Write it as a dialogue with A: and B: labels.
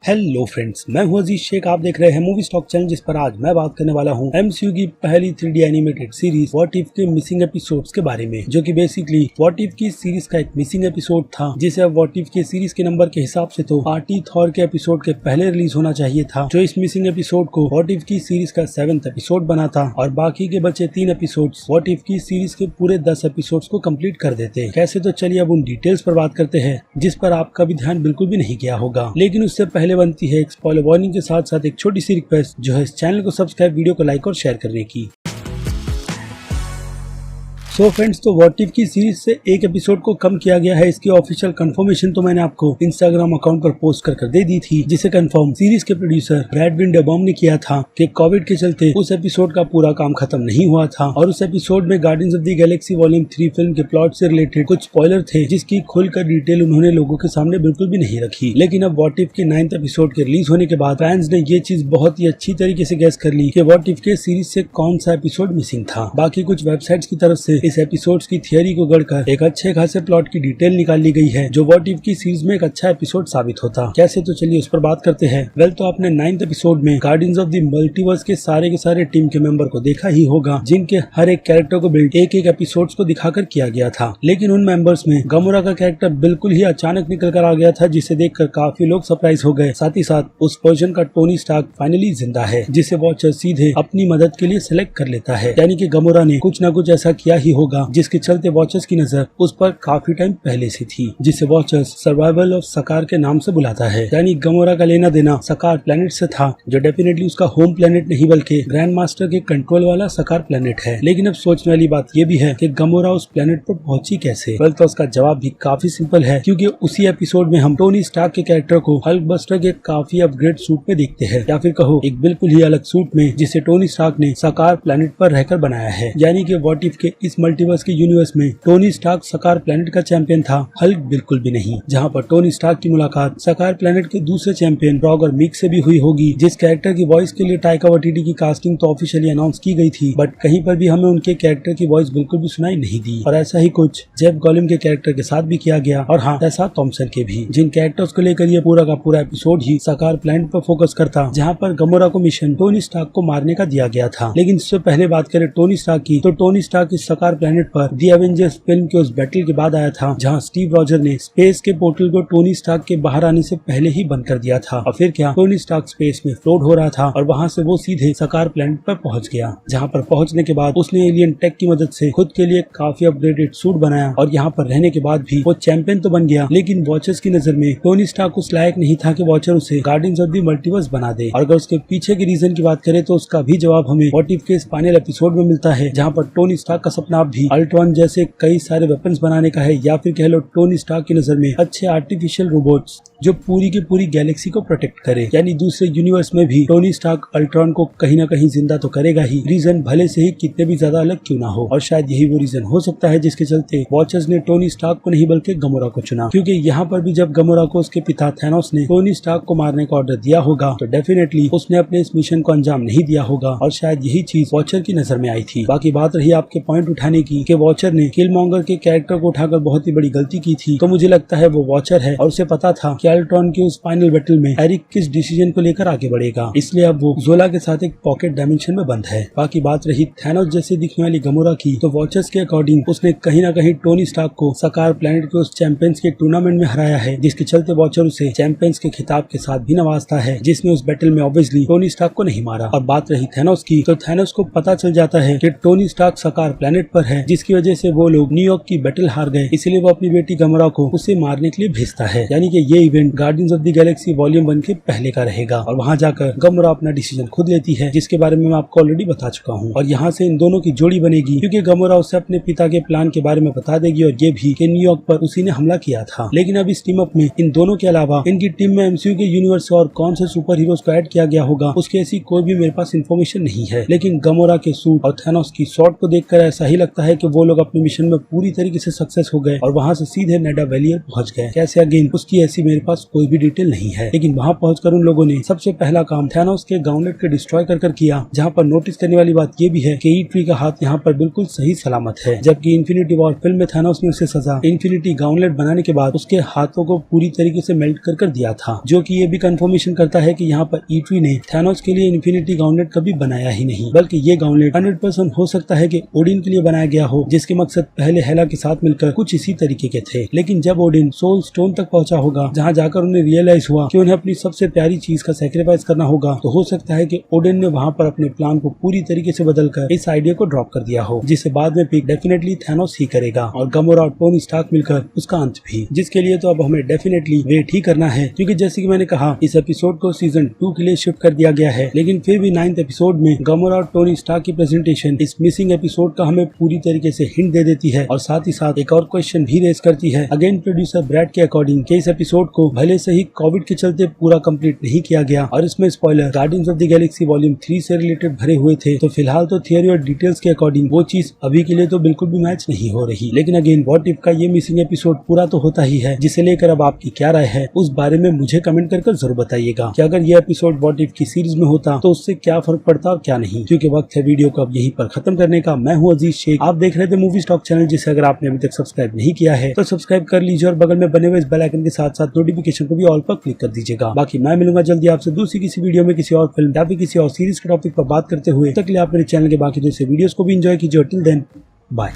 A: Hello friends, मैं हूं अजीज शेख। आप देख रहे हैं मूवी स्टॉक चैनल, जिस पर आज मैं बात करने वाला हूं एमसीयू की पहली 3D animated series what if के मिसिंग एपिसोड्स के बारे में, जो कि बेसिकली व्हाट इफ की सीरीज का एक मिसिंग एपिसोड था, जिसे अब व्हाट इफ के सीरीज के नंबर के हिसाब से तो पार्टी थॉर के एपिसोड के पहले रिलीज होना चाहिए था, जो इस मिसिंग एपिसोड को व्हाट इफ की सीरीज का 7th एपिसोड बनाता और बाकी के बचे 3 एपिसोड व्हाट इफ की सीरीज के पूरे 10 एपिसोड को कम्प्लीट कर देते। कैसे, तो चलिए अब उन डिटेल्स पर बात करते हैं जिस पर आपका भी ध्यान बिल्कुल भी नहीं गया होगा। लेकिन उससे पहले बनती है एक स्पॉइलर वार्निंग के साथ साथ एक छोटी सी रिक्वेस्ट, जो है इस चैनल को सब्सक्राइब, वीडियो को लाइक और शेयर करने की। सो फ्रेंड्स, तो व्हाट इफ की सीरीज से एक एपिसोड को कम किया गया है। इसकी ऑफिशियल कंफर्मेशन तो मैंने आपको इंस्टाग्राम अकाउंट पर पोस्ट कर दे दी थी, जिसे कंफर्म सीरीज के प्रोड्यूसर ब्रैड विंडरबॉम ने किया था कि कोविड के चलते उस एपिसोड का पूरा काम खत्म नहीं हुआ था और उस एपिसोड में guardians of the Galaxy volume 3 film के प्लॉट से रिलेटेड कुछ स्पॉइलर थे, जिसकी खुलकर डिटेल उन्होंने लोगों के सामने बिल्कुल भी नहीं रखी। लेकिन अब व्हाट इफ के 9th एपिसोड के रिलीज होने के बाद फैंस ने ये चीज बहुत ही अच्छी तरीके से गैस कर ली कि व्हाट इफ के सीरीज से कौन सा एपिसोड मिसिंग था। बाकी कुछ वेबसाइट्स की तरफ से इस एपिसोड की थियरी को गढ़कर एक अच्छे खासे प्लॉट की डिटेल निकाल ली गई है, जो व्हाट इफ की सीरीज में एक अच्छा एपिसोड साबित होता। कैसे, तो चलिए उस पर बात करते हैं। वेल, तो आपने 9th एपिसोड में गार्डियंस ऑफ द मल्टीवर्स के सारे टीम के मेंबर को देखा ही होगा, जिनके हर एक कैरेक्टर को बिल्ड एक एपिसोड्स को दिखाकर किया गया था। लेकिन उन मेंबर्स में गमोरा का कैरेक्टर बिल्कुल ही अचानक निकल कर आ गया था, जिसे देखकर काफी लोग सरप्राइज हो गए। साथ ही साथ उस वर्जन का टोनी स्टार्क फाइनली जिंदा है, जिसे वॉचर सीधे अपनी मदद के लिए सिलेक्ट कर लेता है। यानी कि गमोरा ने कुछ न कुछ ऐसा किया ही होगा जिसके चलते वॉचर्स की नजर उस पर काफी टाइम पहले से थी, जिसे वॉचर्स सर्वाइवल ऑफ सकार के नाम से बुलाता है। यानी गमोरा का लेना देना सकार प्लेनेट से था, जो डेफिनेटली उसका होम प्लेनेट नहीं बल्कि ग्रैंड मास्टर के कंट्रोल वाला सकार प्लेनेट है। लेकिन अब सोचने वाली बात यह भी है कि गमोरा उस प्लेनेट पर पहुंची कैसे। वेल, तो उसका जवाब भी काफी सिंपल है, क्योंकि उसी एपिसोड में हम टोनी स्टार्क के कैरेक्टर को हल्क बस्टर के काफी अपग्रेड सूट में देखते हैं, या फिर कहो एक बिल्कुल ही अलग सूट में, जिसे टोनी स्टार्क ने सकार प्लेनेट पर रहकर बनाया है। यानी कि व्हाट इफ के इस मल्टीवर्स के यूनिवर्स में टोनी स्टार्क सकार प्लेनेट का चैंपियन था, हल्क बिल्कुल भी नहीं। जहां पर टोनी स्टार्क की मुलाकात सकार प्लेनेट के दूसरे चैंपियन रॉगर मिक से भी हुई होगी, जिस कैरेक्टर की वॉइस के लिए टाइका वाइटिटी की कास्टिंग तो ऑफिशियली अनाउंस की गई थी, बट कहीं पर भी हमें उनके कैरेक्टर की वॉइस बिल्कुल भी सुनाई नहीं दी। और ऐसा ही कुछ जेफ गॉलिम के कैरेक्टर के साथ भी किया गया, और हाँ, टेसा थॉम्पसन के भी, जिन कैरेक्टर्स को लेकर ये पूरा का पूरा एपिसोड ही सकार प्लेनेट पर फोकस करता, जहाँ पर गमोरा को मिशन टोनी स्टार्क को मारने का दिया गया था। लेकिन इससे पहले बात करें टोनी स्टार्क की, तो टोनी स्टार्क इस सकार प्लेनेट पर दी एवेंजर्स फिल्म के उस बैटल के बाद आया था, जहां स्टीव रॉजर ने स्पेस के पोर्टल को टोनी स्टार्क के बाहर आने से पहले ही बंद कर दिया था। और फिर क्या, टोनी स्टार्क स्पेस में फ्लोट हो रहा था और वहां से वो सीधे सकार प्लेनेट पर पहुंच गया, जहां पर पहुंचने के बाद उसने एलियन टेक की मदद से खुद के लिए काफी अपग्रेडेड सूट बनाया, और यहाँ पर रहने के बाद भी वो चैंपियन तो बन गया। लेकिन वॉचर्स की नजर में टोनी स्टार्क उस लायक नहीं था कि वॉचर उसे गार्डियंस ऑफ द मल्टीवर्स बना दे। और अगर उसके पीछे के रीजन की बात करें, तो उसका भी जवाब हमें व्हाट इफ के इस फाइनल एपिसोड में मिलता है, जहाँ पर टोनी स्टार्क का सपना भी अल्ट्रॉन जैसे कई सारे वेपन्स बनाने का है, या फिर कह लो टोनी स्टार्क की नजर में अच्छे आर्टिफिशियल रोबोट्स जो पूरी की पूरी गैलेक्सी को प्रोटेक्ट करे। यानी दूसरे यूनिवर्स में भी टोनी स्टार्क अल्ट्रॉन को कहीं ना कहीं जिंदा तो करेगा ही, रीजन भले से ही कितने भी ज्यादा अलग क्यों ना हो। और शायद यही वो रीजन हो सकता है जिसके चलते वॉचर्स ने टोनी स्टार्क को नहीं बल्कि गमोरा को चुना, क्योंकि यहाँ पर भी जब गमोरा को उसके पिता थैनोस ने टोनी स्टार्क को मारने का ऑर्डर दिया होगा, तो डेफिनेटली उसने अपने इस मिशन को अंजाम नहीं दिया होगा, और शायद यही चीज वॉचर की नजर में आई थी। बाकी बात रही आपके पॉइंट उठाने की कि वॉचर ने किलमॉन्गर के कैरेक्टर को उठाकर बहुत ही बड़ी गलती की थी, तो मुझे लगता है वो वॉचर है और उसे पता था कि अल्ट्रॉन के उस फाइनल बैटल में एरिक किस डिसीजन को लेकर आगे बढ़ेगा, इसलिए अब वो जोला के साथ एक पॉकेट डायमेंशन में बंद है। बाकी बात रही थैनोस जैसे दिखने वाली गमोरा की, तो वॉचर्स के अकॉर्डिंग उसने कहीं ना कहीं टोनी स्टार्क को सकार प्लेनेट के उस चैंपियंस के टूर्नामेंट में हराया है, जिसके चलते वॉचर उसे चैंपियंस के खिताब के साथ भी नवाजता है, जिसने उस बैटल में ऑब्वियसली टोनी स्टार्क को नहीं मारा। और बात रही थैनोस की, तो थैनोस को पता चल जाता है कि टोनी स्टार्क सकार प्लेनेट पर है, जिसकी वजह से वो लोग न्यूयॉर्क की बैटल हार गए, इसलिए वो अपनी बेटी गमोरा को उसे मारने के लिए भेजता है। यानी कि ये event guardians of the Galaxy volume 1 के पहले का रहेगा, और वहां जाकर गमोरा अपना डिसीजन खुद लेती है, जिसके बारे में मैं आपको ऑलरेडी बता चुका हूँ। और यहाँ से इन दोनों की जोड़ी बनेगी, क्योंकि गमोरा उसे अपने पिता के प्लान के बारे में बता देगी, और ये भी कि न्यूयॉर्क पर उसी ने हमला किया था। लेकिन अब इस टीम अप में इन दोनों के अलावा इनकी टीम में एमसीयू के यूनिवर्स और कौन से सुपर हीरोज को ऐड किया गया होगा, उसकी ऐसी कोई भी मेरे पास इन्फॉर्मेशन नहीं है। लेकिन गमोरा के सूट और थैनोस की शॉट को देखकर ऐसा ही लगता है कि वो लोग अपने मिशन में पूरी तरीके से सक्सेस हो गए और वहां से सीधे नेडा वेलियर पहुंच गए। कैसे, अगेन उसकी ऐसी मेरे पास कोई भी डिटेल नहीं है। लेकिन वहाँ पहुंचकर उन लोगों ने सबसे पहला काम थैनोस के गाउंटलेट के डिस्ट्रॉय कर किया, जहाँ पर नोटिस करने वाली बात ये भी है कि ईट्री का हाथ यहाँ पर बिल्कुल सही सलामत है। जबकि इन्फिनिटी वॉर फिल्म में थैनोस ने उसे सजा इन्फिनिटी गाउंटलेट बनाने के बाद उसके हाथों को पूरी तरीके से मेल्ट कर दिया था, जो कि ये भी कंफर्मेशन करता है कि यहाँ पर ईट्री ने थैनोस के लिए इन्फिनिटी गाउंटलेट कभी बनाया ही नहीं, बल्कि ये गाउंटलेट 100% हो सकता है कि ओडिन के लिए बनाया गया हो, जिसके मकसद पहले हेला के साथ मिलकर कुछ इसी तरीके के थे। लेकिन जब ओडिन सोल स्टोन तक पहुंचा होगा, जहाँ जाकर उन्हें रियलाइज हुआ कि उन्हें अपनी सबसे प्यारी चीज का सैक्रिफाइस करना होगा, तो हो सकता है कि ओडिन ने वहाँ पर अपने प्लान को पूरी तरीके से बदलकर इस आइडिया को ड्रॉप कर दिया हो, जिसे बाद में पिक डेफिनेटली थैनोस ही करेगा और गमोरा और टोनी स्टार्क मिलकर उसका अंत भी, जिसके लिए तो अब हमें डेफिनेटली वेट ही करना है। क्योंकि जैसे कि मैंने कहा, इस एपिसोड को सीजन 2 के लिए शिफ्ट कर दिया गया है, लेकिन फिर भी 9th एपिसोड में गमोरा और टोनी स्टार्क की प्रेजेंटेशन इस मिसिंग एपिसोड का हमें पूरी तरीके से हिंट दे देती है और साथ ही साथ एक और क्वेश्चन भी रेज करती है अगेन प्रोड्यूसर ब्रैड के अकॉर्डिंग कि इस एपिसोड को भले से ही कोविड के चलते पूरा कंप्लीट नहीं किया गया और इसमें spoiler guardians of the Galaxy volume 3 से रिलेटेड भरे हुए थे, तो फिलहाल तो थियरी और डिटेल्स के अकॉर्डिंग वो चीज अभी के लिए तो बिल्कुल भी मैच नहीं हो रही। लेकिन अगेन व्हाट इफ का ये मिसिंग एपिसोड पूरा तो होता ही है, जिसे लेकर अब आपकी क्या राय है उस बारे में मुझे कमेंट कर जरूर बताइएगा कि अगर ये एपिसोड व्हाट इफ की सीरीज में होता तो उससे क्या फर्क पड़ता और क्या नहीं। क्योंकि वक्त है वीडियो को अब यहीं पर खत्म करने का। मैं हूँ अजीज शेख, आप देख रहे थे मूवी स्टॉक चैनल, जिसे अगर आपने अभी तक सब्सक्राइब नहीं किया है तो सब्सक्राइब कर लीजिए और बगल में बने हुए इस बेल आइकन के साथ साथ नोटिफिकेशन को भी ऑल पर क्लिक कर दीजिएगा। बाकी मैं मिलूंगा जल्दी आपसे दूसरी किसी वीडियो में किसी और फिल्म या फिर किसी और सीरीज के टॉपिक पर बात करते हुए। तक के लिए आप मेरे चैनल के बाकी दूसरे वीडियोस को भी एंजॉय कीजिए। Till then bye.